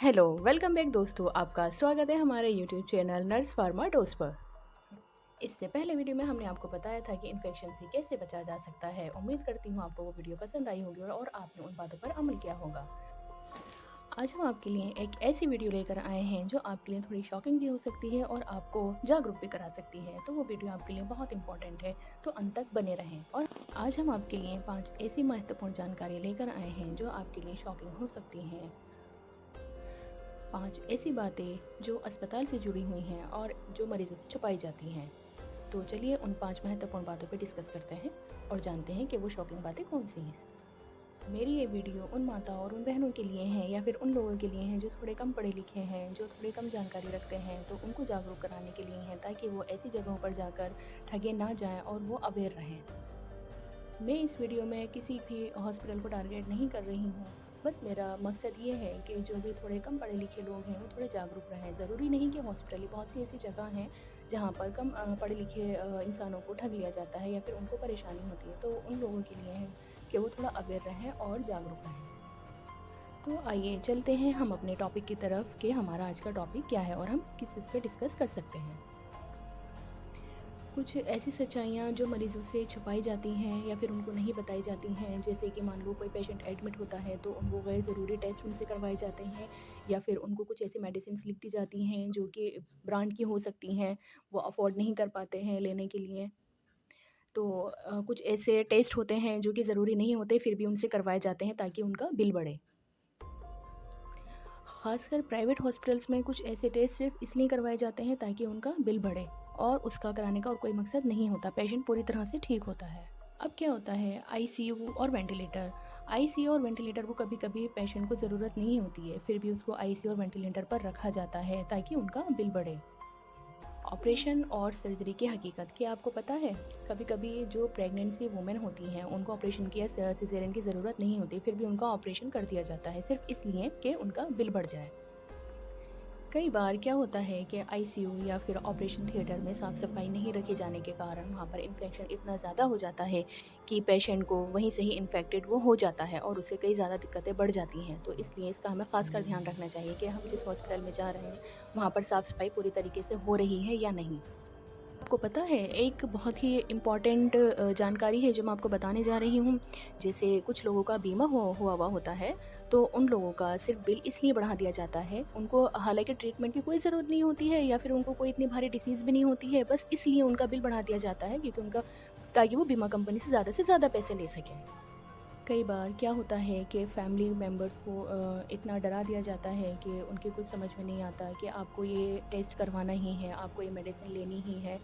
Hello, welcome back दोस्तों। आपका स्वागत है हमारे YouTube channel nurse pharma dose पर। इससे पहले वीडियो में हमने आपको बताया था कि इन्फेक्शन से कैसे बचा जा सकता है। उम्मीद करती हूँ आपको वो वीडियो पसंद आई होगी और आपने उन बातों पर अमल किया होगा। आज हम आपके लिए एक ऐसी वीडियो लेकर आए हैं जो आपके लिए थोड़ी शॉकिंग भी हो सकती है और आपको जागरूक भी करा सकती है। तो वो वीडियो आपके लिए बहुत इंपॉर्टेंट है, तो अंत तक बने रहें। और आज हम आपके लिए 5 ऐसी महत्वपूर्ण जानकारी लेकर आए हैं जो आपके लिए शॉकिंग हो सकती हैं। 5 ऐसी बातें जो अस्पताल से जुड़ी हुई हैं और जो मरीजों से छुपाई जाती हैं। तो चलिए उन 5 महत्वपूर्ण बातों पे डिस्कस करते हैं और जानते हैं कि वो शॉकिंग बातें कौन सी हैं। मेरी ये वीडियो उन माताओं और उन बहनों के लिए हैं या फिर उन लोगों के लिए हैं जो थोड़े कम पढ़े लिखे हैं, जो थोड़ी कम जानकारी रखते हैं, तो उनको जागरूक कराने के लिए हैं ताकि वो ऐसी जगहों पर जाकर ठगे ना जाएँ और वो अवेयर रहें। मैं इस वीडियो में किसी भी हॉस्पिटल को टारगेट नहीं कर रही हूँ। बस मेरा मकसद ये है कि जो भी थोड़े कम पढ़े लिखे लोग हैं वो थोड़े जागरूक रहें। ज़रूरी नहीं कि हॉस्पिटल ही, बहुत सी ऐसी जगह हैं जहाँ पर कम पढ़े लिखे इंसानों को ठग लिया जाता है या फिर उनको परेशानी होती है। तो उन लोगों के लिए है कि वो थोड़ा अवेयर रहें और जागरूक रहें। तो आइए चलते हैं हम अपने टॉपिक की तरफ कि हमारा आज का टॉपिक क्या है और हम किस चीज़ पे डिस्कस कर सकते हैं। कुछ ऐसी सच्चाइयाँ जो मरीज़ों से छुपाई जाती हैं या फिर उनको नहीं बताई जाती हैं, जैसे कि मान लो कोई पेशेंट एडमिट होता है तो उनको गैर ज़रूरी टेस्ट उनसे करवाए जाते हैं या फिर उनको कुछ ऐसी मेडिसिन्स लिख दी जाती हैं जो कि ब्रांड की हो सकती हैं, वो अफ़ोर्ड नहीं कर पाते हैं लेने के लिए। तो कुछ ऐसे टेस्ट होते हैं जो कि ज़रूरी नहीं होते फिर भी उनसे करवाए जाते हैं ताकि उनका बिल बढ़े। ख़ासकर प्राइवेट हॉस्पिटल्स में कुछ ऐसे टेस्ट सिर्फ इसलिए करवाए जाते हैं ताकि उनका बिल बढ़े और उसका कराने का और कोई मकसद नहीं होता, पेशेंट पूरी तरह से ठीक होता है। अब क्या होता है, आईसीयू और वेंटिलेटर। आईसीयू और वेंटिलेटर को कभी-कभी पेशेंट को ज़रूरत नहीं होती है, फिर भी उसको आईसीयू और वेंटिलेटर पर रखा जाता है ताकि उनका बिल बढ़े। ऑपरेशन और सर्जरी की हकीकत, क्या आपको पता है कभी-कभी जो प्रेग्नेंसी वुमेन होती हैं उनको ऑपरेशन की या सिज़ेरियन की ज़रूरत नहीं होती, फिर भी उनका ऑपरेशन कर दिया जाता है सिर्फ इसलिए कि उनका बिल बढ़ जाए। कई बार क्या होता है कि आईसीयू या फिर ऑपरेशन थिएटर में साफ सफाई नहीं रखे जाने के कारण वहाँ पर इन्फेक्शन इतना ज़्यादा हो जाता है कि पेशेंट को वहीं से ही इन्फेक्टेड वो हो जाता है और उससे कई ज़्यादा दिक्कतें बढ़ जाती हैं। तो इसलिए इसका हमें ख़ासकर ध्यान रखना चाहिए कि हम जिस हॉस्पिटल में जा रहे हैं वहाँ पर साफ सफाई पूरी तरीके से हो रही है या नहीं। आपको पता है एक बहुत ही इम्पॉर्टेंट जानकारी है जो मैं आपको बताने जा रही हूँ। जैसे कुछ लोगों का बीमा हुआ हुआ होता है, तो उन लोगों का सिर्फ बिल इसलिए बढ़ा दिया जाता है, उनको हालाँकि ट्रीटमेंट की कोई ज़रूरत नहीं होती है या फिर उनको कोई इतनी भारी डिसीज़ भी नहीं होती है, बस इसलिए उनका बिल बढ़ा दिया जाता है क्योंकि उनका ताकि वो बीमा कंपनी से ज़्यादा पैसे ले सकें। कई बार क्या होता है कि फैमिली मेम्बर्स को इतना डरा दिया जाता है कि उनके कुछ समझ में नहीं आता कि आपको ये टेस्ट करवाना ही है, आपको ये मेडिसिन लेनी ही है।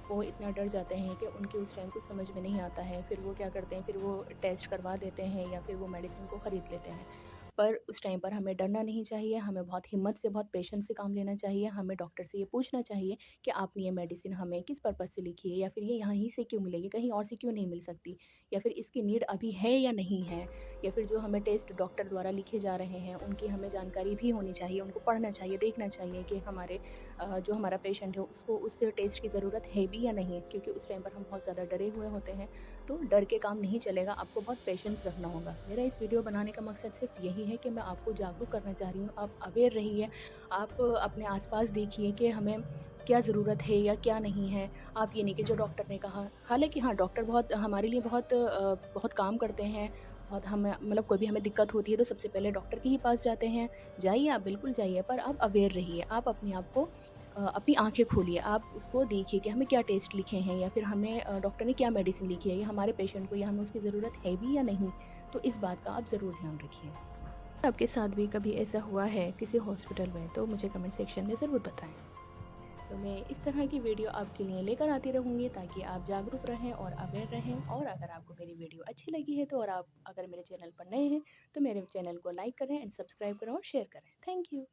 वो इतना डर जाते हैं कि उनके उस टाइम कुछ समझ में नहीं आता है, फिर वो क्या करते हैं, फिर वो टेस्ट करवा देते हैं या फिर वो मेडिसिन को ख़रीद लेते हैं। पर उस टाइम पर हमें डरना नहीं चाहिए, हमें बहुत हिम्मत से, बहुत पेशेंस से काम लेना चाहिए। हमें डॉक्टर से ये पूछना चाहिए कि आपने ये मेडिसिन हमें किस पर्पज़ से लिखी है या फिर ये यहाँ ही से क्यों मिलेगी, कहीं और से क्यों नहीं मिल सकती, या फिर इसकी नीड अभी है या नहीं है, या फिर जो हमें टेस्ट डॉक्टर द्वारा लिखे जा रहे हैं उनकी हमें जानकारी भी होनी चाहिए, उनको पढ़ना चाहिए, देखना चाहिए कि हमारे जो हमारा पेशेंट है उसको उस टेस्ट की ज़रूरत है भी या नहीं है, क्योंकि उस टाइम पर हम बहुत ज़्यादा डरे हुए होते हैं। तो डर के काम नहीं चलेगा, आपको बहुत पेशेंस रखना होगा। मेरा इस वीडियो बनाने का मकसद सिर्फ यही है कि मैं आपको जागरूक करना चाह रही हूँ, आप अवेयर रहिए, आप अपने आस-पास देखिए कि हमें क्या ज़रूरत है या क्या नहीं है। आप ये नहीं कि जो डॉक्टर ने कहा, हालाँकि हाँ, डॉक्टर बहुत हमारे लिए बहुत काम करते हैं, बहुत हमें मतलब कोई भी हमें दिक्कत होती है तो सबसे पहले डॉक्टर के ही पास जाते हैं। जाइए, आप बिल्कुल जाइए, पर आप अवेयर रहिए, आप अपने आप को अपनी आँखें खोलिए, आप उसको देखिए कि हमें क्या टेस्ट लिखे हैं या फिर हमें डॉक्टर ने क्या मेडिसिन लिखी है, या हमारे पेशेंट को या हमें उसकी ज़रूरत है भी या नहीं। तो इस बात का आप ज़रूर ध्यान रखिए। अगर आपके साथ भी कभी ऐसा हुआ है किसी हॉस्पिटल में तो मुझे कमेंट सेक्शन में ज़रूर बताएँ। तो मैं इस तरह की वीडियो आपके लिए लेकर आती रहूँगी ताकि आप जागरूक रहें और अवेयर रहें। और अगर आपको मेरी वीडियो अच्छी लगी है तो और आप अगर मेरे चैनल पर नए हैं तो मेरे चैनल को लाइक करें एंड सब्सक्राइब करें और शेयर करें। Thank you.